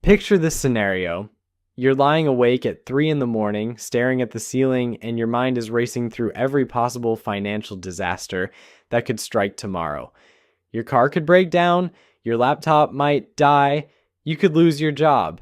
Picture this scenario. You're lying awake at 3 in the morning, staring at the ceiling, and your mind is racing through every possible financial disaster that could strike tomorrow. Your car could break down, your laptop might die, you could lose your job.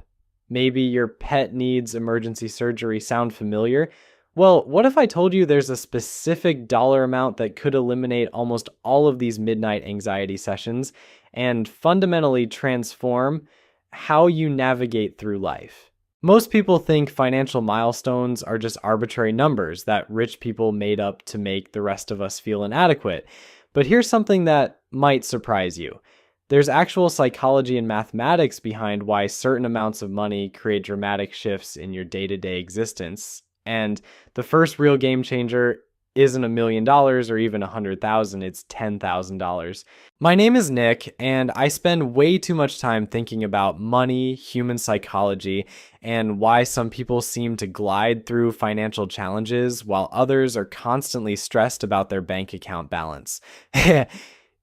Maybe your pet needs emergency surgery. Sound familiar? Well, what if I told you there's a specific dollar amount that could eliminate almost all of these midnight anxiety sessions and fundamentally transform how you navigate through life? Most people think financial milestones are just arbitrary numbers that rich people made up to make the rest of us feel inadequate. But here's something that might surprise you. There's actual psychology and mathematics behind why certain amounts of money create dramatic shifts in your day-to-day existence. And the first real game changer isn't $1 million or even 100,000, it's $10,000. My name is Nick, and I spend way too much time thinking about money, human psychology, and why some people seem to glide through financial challenges while others are constantly stressed about their bank account balance.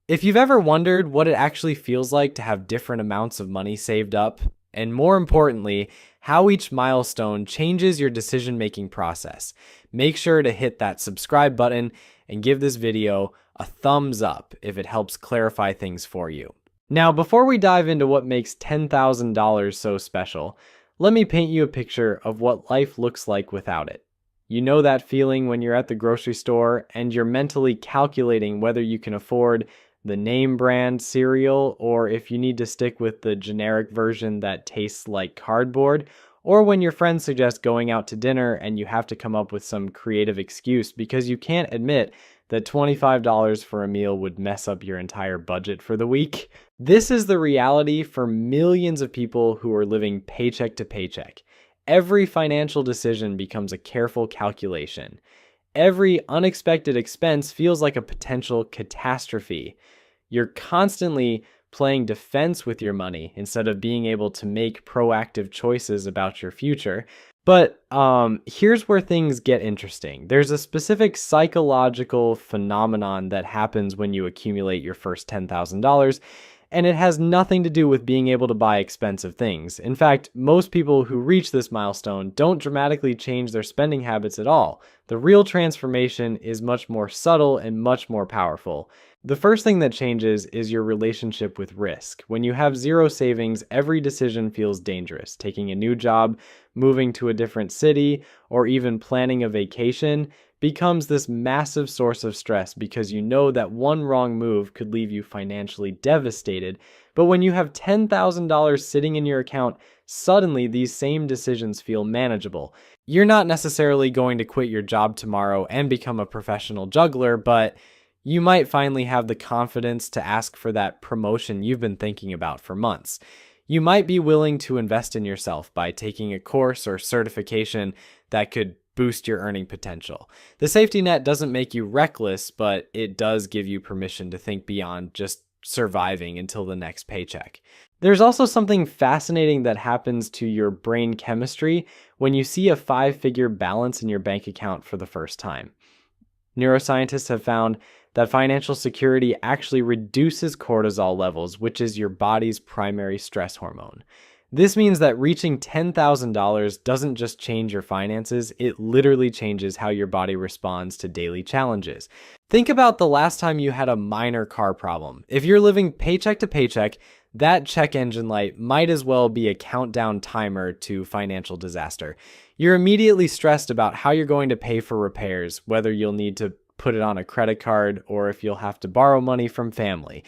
If you've ever wondered what it actually feels like to have different amounts of money saved up, and more importantly, how each milestone changes your decision-making process, make sure to hit that subscribe button and give this video a thumbs up if it helps clarify things for you. Now, before we dive into what makes $10,000 so special, let me paint you a picture of what life looks like without it. You know that feeling when you're at the grocery store and you're mentally calculating whether you can afford the name brand cereal, or if you need to stick with the generic version that tastes like cardboard, or when your friends suggest going out to dinner and you have to come up with some creative excuse because you can't admit that $25 for a meal would mess up your entire budget for the week. This is the reality for millions of people who are living paycheck to paycheck. Every financial decision becomes a careful calculation. Every unexpected expense feels like a potential catastrophe. You're constantly playing defense with your money instead of being able to make proactive choices about your future. But here's where things get interesting. There's a specific psychological phenomenon that happens when you accumulate your first $10,000, and it has nothing to do with being able to buy expensive things. In fact, most people who reach this milestone don't dramatically change their spending habits at all. The real transformation is much more subtle and much more powerful. The first thing that changes is your relationship with risk. When you have zero savings, every decision feels dangerous. Taking a new job, moving to a different city, or even planning a vacation becomes this massive source of stress because you know that one wrong move could leave you financially devastated. But when you have $10,000 sitting in your account, suddenly these same decisions feel manageable. You're not necessarily going to quit your job tomorrow and become a professional juggler, but you might finally have the confidence to ask for that promotion you've been thinking about for months. You might be willing to invest in yourself by taking a course or certification that could boost your earning potential. The safety net doesn't make you reckless, but it does give you permission to think beyond just surviving until the next paycheck. There's also something fascinating that happens to your brain chemistry when you see a 5-figure balance in your bank account for the first time. Neuroscientists have found that financial security actually reduces cortisol levels, which is your body's primary stress hormone. This means that reaching $10,000 doesn't just change your finances, it literally changes how your body responds to daily challenges. Think about the last time you had a minor car problem. If you're living paycheck to paycheck, that check engine light might as well be a countdown timer to financial disaster. You're immediately stressed about how you're going to pay for repairs, whether you'll need to put it on a credit card or if you'll have to borrow money from family.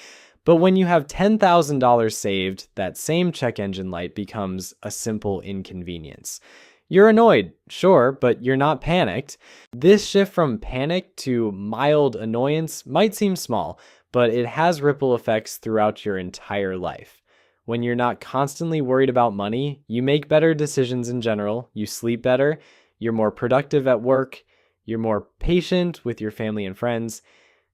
But when you have $10,000 saved, that same check engine light becomes a simple inconvenience. You're annoyed, sure, but you're not panicked. This shift from panic to mild annoyance might seem small, but it has ripple effects throughout your entire life. When you're not constantly worried about money, you make better decisions in general, you sleep better, you're more productive at work, you're more patient with your family and friends.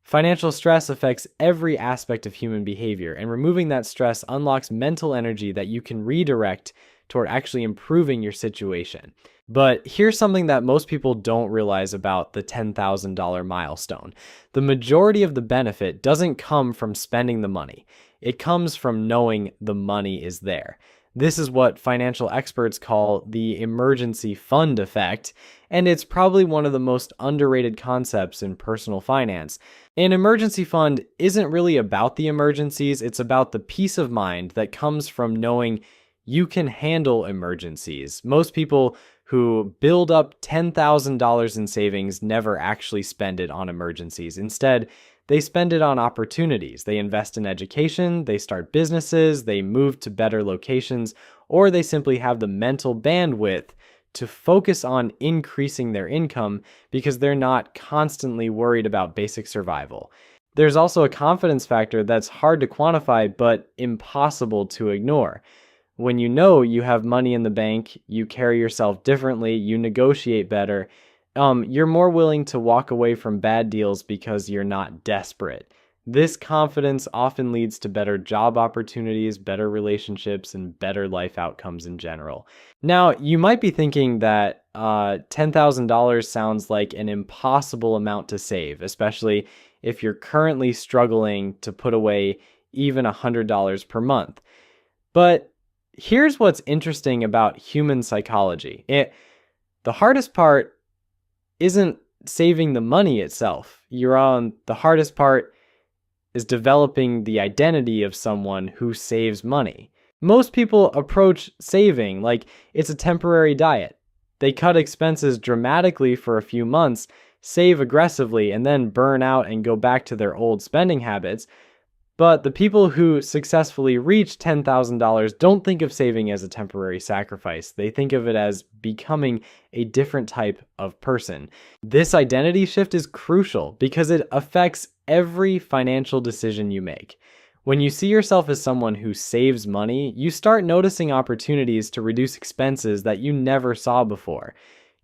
Financial stress affects every aspect of human behavior, and removing that stress unlocks mental energy that you can redirect toward actually improving your situation. But here's something that most people don't realize about the $10,000 milestone. The majority of the benefit doesn't come from spending the money. It comes from knowing the money is there. This is what financial experts call the emergency fund effect, and it's probably one of the most underrated concepts in personal finance. An emergency fund isn't really about the emergencies, it's about the peace of mind that comes from knowing you can handle emergencies. Most people who build up $10,000 in savings never actually spend it on emergencies. Instead, they spend it on opportunities. They invest in education, they start businesses, they move to better locations, or they simply have the mental bandwidth to focus on increasing their income because they're not constantly worried about basic survival. There's also a confidence factor that's hard to quantify but impossible to ignore. When you know you have money in the bank, you carry yourself differently, you negotiate better, you're more willing to walk away from bad deals because you're not desperate. This confidence often leads to better job opportunities, better relationships, and better life outcomes in general. Now, you might be thinking that $10,000 sounds like an impossible amount to save, especially if you're currently struggling to put away even $100 per month. But here's what's interesting about human psychology. The hardest part isn't saving the money itself. The hardest part is developing the identity of someone who saves money. Most people approach saving like it's a temporary diet. They cut expenses dramatically for a few months, save aggressively, and then burn out and go back to their old spending habits. But the people who successfully reach $10,000 don't think of saving as a temporary sacrifice. They think of it as becoming a different type of person. This identity shift is crucial because it affects every financial decision you make. When you see yourself as someone who saves money, you start noticing opportunities to reduce expenses that you never saw before.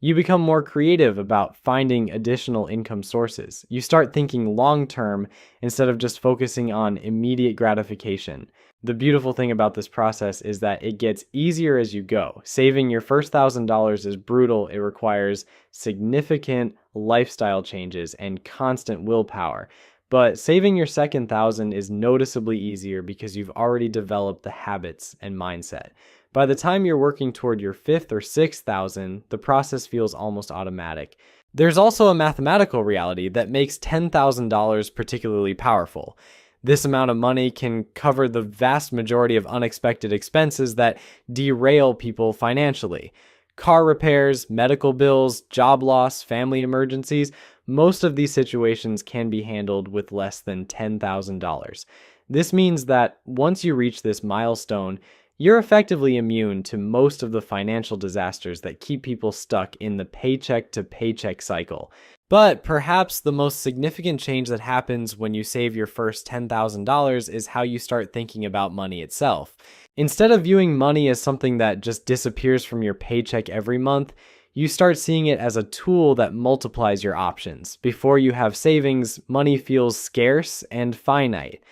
You become more creative about finding additional income sources. You start thinking long-term instead of just focusing on immediate gratification. The beautiful thing about this process is that it gets easier as you go. Saving your first $1,000 is brutal. It requires significant lifestyle changes and constant willpower. But saving your second $1,000 is noticeably easier because you've already developed the habits and mindset. By the time you're working toward your fifth or $6,000, the process feels almost automatic. There's also a mathematical reality that makes $10,000 particularly powerful. This amount of money can cover the vast majority of unexpected expenses that derail people financially. Car repairs, medical bills, job loss, family emergencies, most of these situations can be handled with less than $10,000. This means that once you reach this milestone, you're effectively immune to most of the financial disasters that keep people stuck in the paycheck to paycheck cycle. But perhaps the most significant change that happens when you save your first $10,000 is how you start thinking about money itself. Instead of viewing money as something that just disappears from your paycheck every month, you start seeing it as a tool that multiplies your options. Before you have savings, money feels scarce and finite.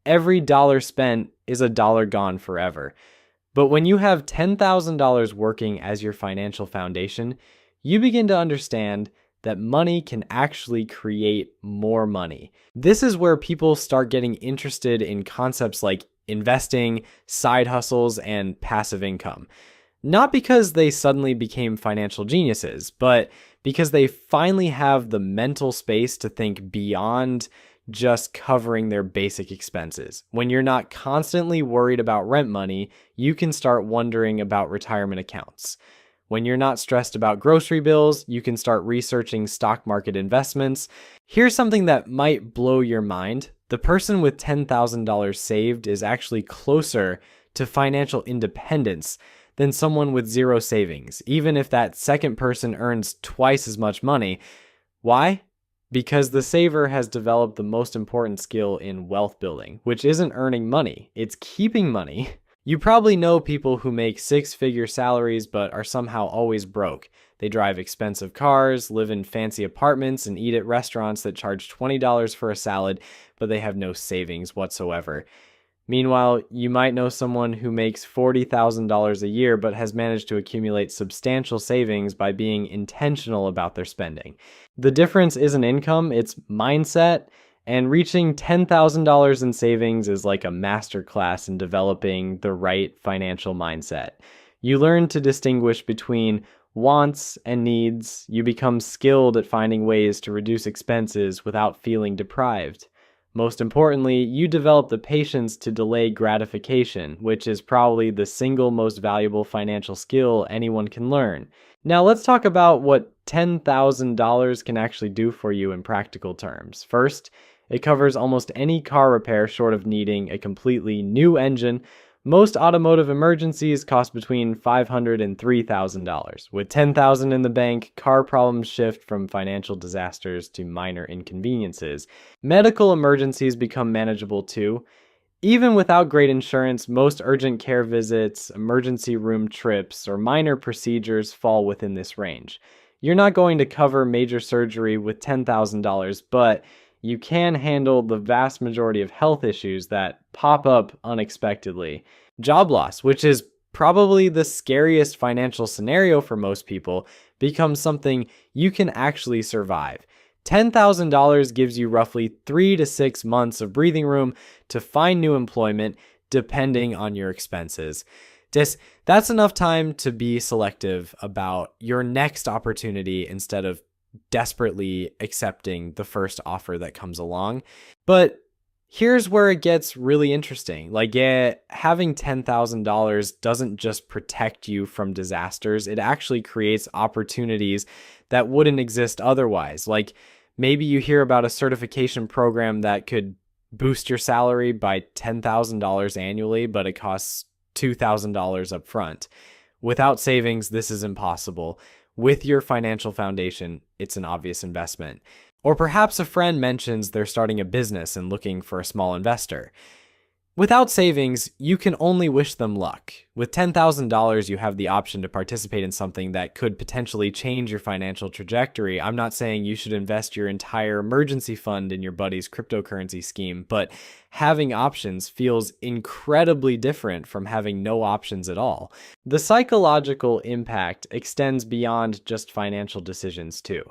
Every dollar spent is a dollar gone forever. But when you have $10,000 working as your financial foundation, you begin to understand that money can actually create more money. This is where people start getting interested in concepts like investing, side hustles, and passive income. Not because they suddenly became financial geniuses, but because they finally have the mental space to think beyond just covering their basic expenses. When you're not constantly worried about rent money, you can start wondering about retirement accounts. When you're not stressed about grocery bills, you can start researching stock market investments. Here's something that might blow your mind. The person with $10,000 saved is actually closer to financial independence than someone with zero savings, even if that second person earns twice as much money. Why? Because the saver has developed the most important skill in wealth building, which isn't earning money, it's keeping money. You probably know people who make six-figure salaries but are somehow always broke. They drive expensive cars, live in fancy apartments, and eat at restaurants that charge $20 for a salad, but they have no savings whatsoever. Meanwhile, you might know someone who makes $40,000 a year but has managed to accumulate substantial savings by being intentional about their spending. The difference isn't income, it's mindset, And reaching $10,000 in savings is like a masterclass in developing the right financial mindset. You learn to distinguish between wants and needs. You become skilled at finding ways to reduce expenses without feeling deprived. Most importantly, you develop the patience to delay gratification, which is probably the single most valuable financial skill anyone can learn. Now let's talk about what $10,000 can actually do for you in practical terms. First, it covers almost any car repair short of needing a completely new engine. Most automotive emergencies cost between $500 and $3,000. With $10,000 in the bank, car problems shift from financial disasters to minor inconveniences. Medical emergencies become manageable too. Even without great insurance, most urgent care visits, emergency room trips, or minor procedures fall within this range. You're not going to cover major surgery with $10,000, but you can handle the vast majority of health issues that pop up unexpectedly. Job loss, which is probably the scariest financial scenario for most people, becomes something you can actually survive. $10,000 gives you roughly 3 to 6 months of breathing room to find new employment, depending on your expenses. That's enough time to be selective about your next opportunity instead of desperately accepting the first offer that comes along. But here's where it gets really interesting. Having $10,000 doesn't just protect you from disasters. It actually creates opportunities that wouldn't exist otherwise. Like maybe you hear about a certification program that could boost your salary by $10,000 annually, but it costs $2,000 up front. Without savings, this is impossible. With your financial foundation, it's an obvious investment. Or perhaps a friend mentions they're starting a business and looking for a small investor. Without savings, you can only wish them luck. With $10,000, you have the option to participate in something that could potentially change your financial trajectory. I'm not saying you should invest your entire emergency fund in your buddy's cryptocurrency scheme, but having options feels incredibly different from having no options at all. The psychological impact extends beyond just financial decisions too.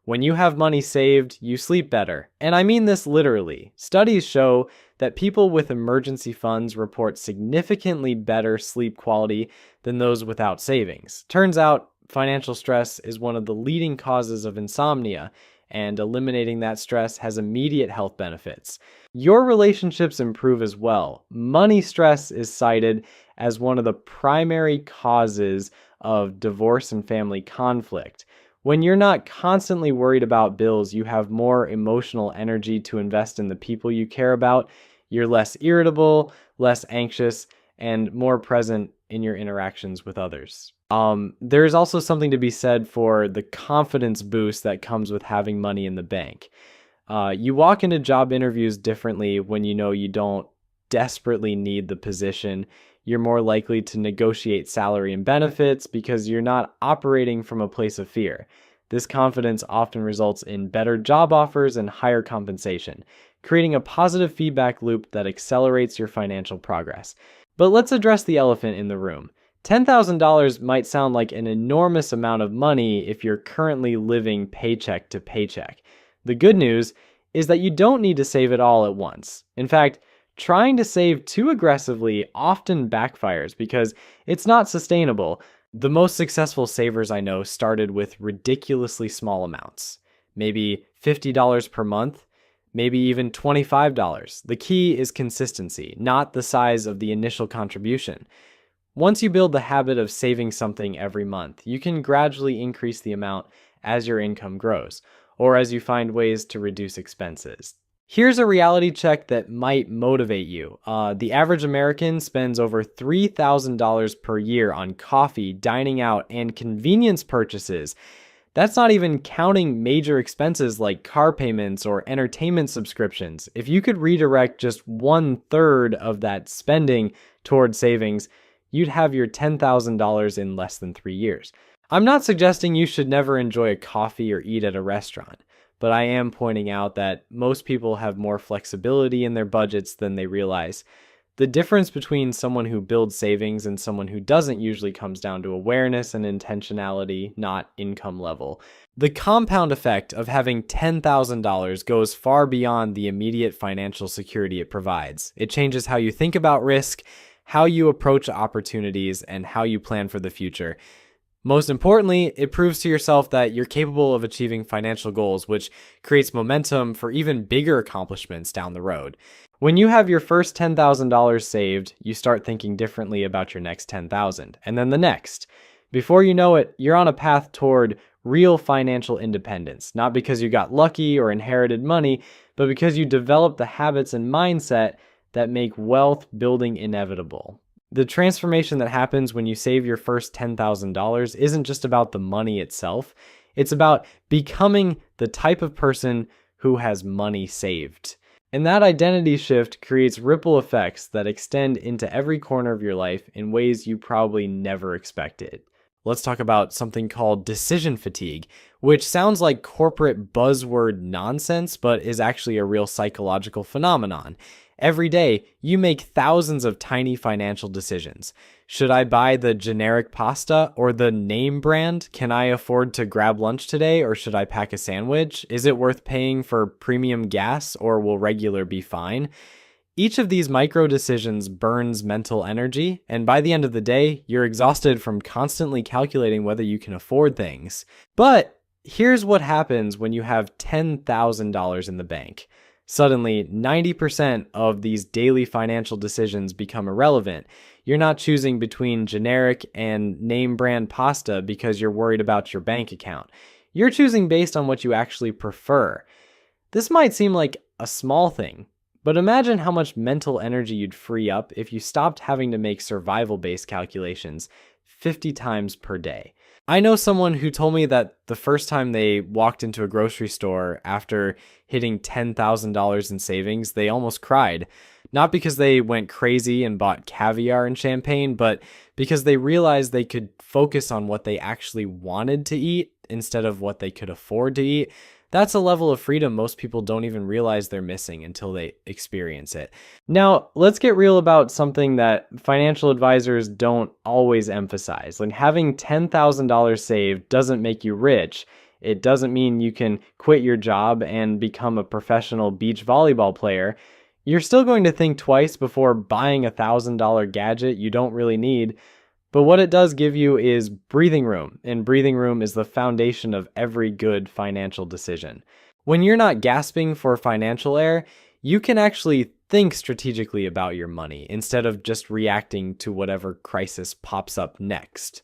When you have money saved, you sleep better. And I mean this literally. Studies show that people with emergency funds report significantly better sleep quality than those without savings. Turns out, financial stress is one of the leading causes of insomnia, and eliminating that stress has immediate health benefits. Your relationships improve as well. Money stress is cited as one of the primary causes of divorce and family conflict. When you're not constantly worried about bills, you have more emotional energy to invest in the people you care about. You're less irritable, less anxious, and more present in your interactions with others. There's also something to be said for the confidence boost that comes with having money in the bank. You walk into job interviews differently when you know you don't desperately need the position. You're more likely to negotiate salary and benefits because you're not operating from a place of fear. This confidence often results in better job offers and higher compensation, creating a positive feedback loop that accelerates your financial progress. But let's address the elephant in the room. $10,000 might sound like an enormous amount of money if you're currently living paycheck to paycheck. The good news is that you don't need to save it all at once. In fact, trying to save too aggressively often backfires because it's not sustainable. The most successful savers I know started with ridiculously small amounts, maybe $50 per month, maybe even $25. The key is consistency, not the size of the initial contribution. Once you build the habit of saving something every month, you can gradually increase the amount as your income grows, or as you find ways to reduce expenses. Here's a reality check that might motivate you. The average American spends over $3,000 per year on coffee, dining out, and convenience purchases. That's not even counting major expenses like car payments or entertainment subscriptions. If you could redirect just 1/3 of that spending toward savings, you'd have your $10,000 in less than 3 years. I'm not suggesting you should never enjoy a coffee or eat at a restaurant, but I am pointing out that most people have more flexibility in their budgets than they realize. The difference between someone who builds savings and someone who doesn't usually comes down to awareness and intentionality, not income level. The compound effect of having $10,000 goes far beyond the immediate financial security it provides. It changes how you think about risk, how you approach opportunities, and how you plan for the future. Most importantly, it proves to yourself that you're capable of achieving financial goals, which creates momentum for even bigger accomplishments down the road. When you have your first $10,000 saved, you start thinking differently about your next $10,000, and then the next. Before you know it, you're on a path toward real financial independence, not because you got lucky or inherited money, but because you developed the habits and mindset that make wealth building inevitable. The transformation that happens when you save your first $10,000 isn't just about the money itself. It's about becoming the type of person who has money saved. And that identity shift creates ripple effects that extend into every corner of your life in ways you probably never expected. Let's talk about something called decision fatigue, which sounds like corporate buzzword nonsense, but is actually a real psychological phenomenon. Every day, you make thousands of tiny financial decisions. Should I buy the generic pasta or the name brand? Can I afford to grab lunch today, or should I pack a sandwich? Is it worth paying for premium gas, or will regular be fine? Each of these micro decisions burns mental energy, and by the end of the day, you're exhausted from constantly calculating whether you can afford things. But here's what happens when you have $10,000 in the bank. Suddenly, 90% of these daily financial decisions become irrelevant. You're not choosing between generic and name brand pasta because you're worried about your bank account. You're choosing based on what you actually prefer. This might seem like a small thing, but imagine how much mental energy you'd free up if you stopped having to make survival-based calculations 50 times per day. I know someone who told me that the first time they walked into a grocery store after hitting $10,000 in savings, they almost cried. Not because they went crazy and bought caviar and champagne, but because they realized they could focus on what they actually wanted to eat instead of what they could afford to eat. That's a level of freedom most people don't even realize they're missing until they experience it. Now, let's get real about something that financial advisors don't always emphasize. Like, having $10,000 saved doesn't make you rich. It doesn't mean you can quit your job and become a professional beach volleyball player. You're still going to think twice before buying a $1,000 gadget you don't really need. But what it does give you is breathing room, and breathing room is the foundation of every good financial decision. When you're not gasping for financial air, you can actually think strategically about your money instead of just reacting to whatever crisis pops up next.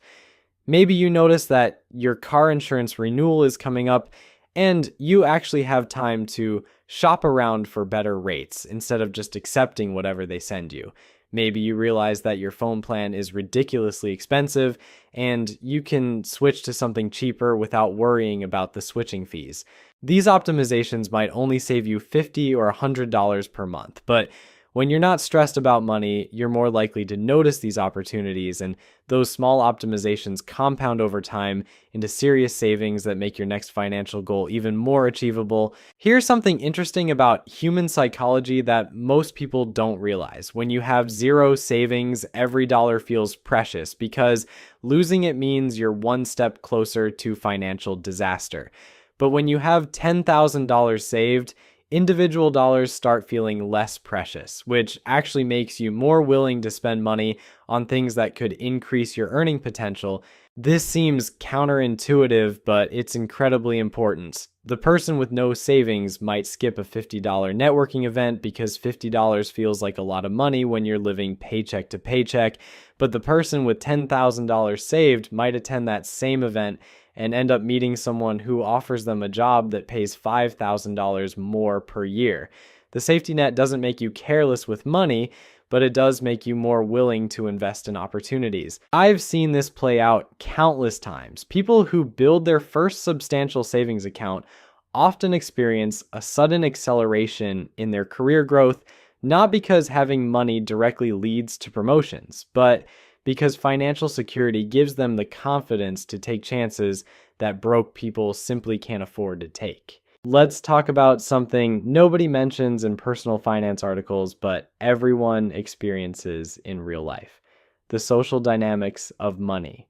Maybe you notice that your car insurance renewal is coming up and you actually have time to shop around for better rates instead of just accepting whatever they send you. Maybe you realize that your phone plan is ridiculously expensive and you can switch to something cheaper without worrying about the switching fees. These optimizations might only save you $50 or $100 per month, but when you're not stressed about money, you're more likely to notice these opportunities, and those small optimizations compound over time into serious savings that make your next financial goal even more achievable. Here's something interesting about human psychology that most people don't realize. When you have zero savings, every dollar feels precious because losing it means you're one step closer to financial disaster. But when you have $10,000 saved, individual dollars start feeling less precious, which actually makes you more willing to spend money on things that could increase your earning potential. This seems counterintuitive, but it's incredibly important. The person with no savings might skip a $50 networking event because $50 feels like a lot of money when you're living paycheck to paycheck, but the person with $10,000 saved might attend that same event and end up meeting someone who offers them a job that pays $5,000 more per year. The safety net doesn't make you careless with money, but it does make you more willing to invest in opportunities. I've seen this play out countless times. People who build their first substantial savings account often experience a sudden acceleration in their career growth, not because having money directly leads to promotions, but because financial security gives them the confidence to take chances that broke people simply can't afford to take. Let's talk about something nobody mentions in personal finance articles, but everyone experiences in real life: the social dynamics of money.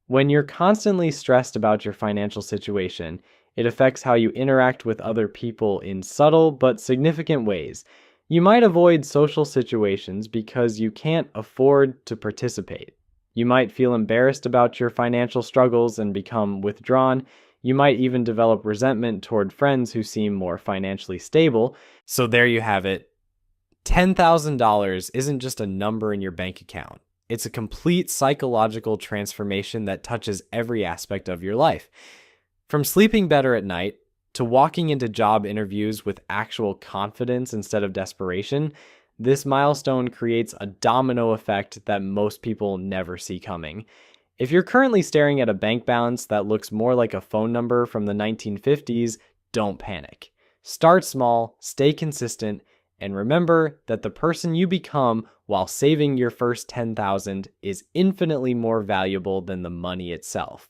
When you're constantly stressed about your financial situation, it affects how you interact with other people in subtle but significant ways. You might avoid social situations because you can't afford to participate. You might feel embarrassed about your financial struggles and become withdrawn. You might even develop resentment toward friends who seem more financially stable. So there you have it. $10,000 isn't just a number in your bank account. It's a complete psychological transformation that touches every aspect of your life. From sleeping better at night to walking into job interviews with actual confidence instead of desperation, this milestone creates a domino effect that most people never see coming. If you're currently staring at a bank balance that looks more like a phone number from the 1950s, don't panic. Start small, stay consistent, and remember that the person you become while saving your first $10,000 is infinitely more valuable than the money itself.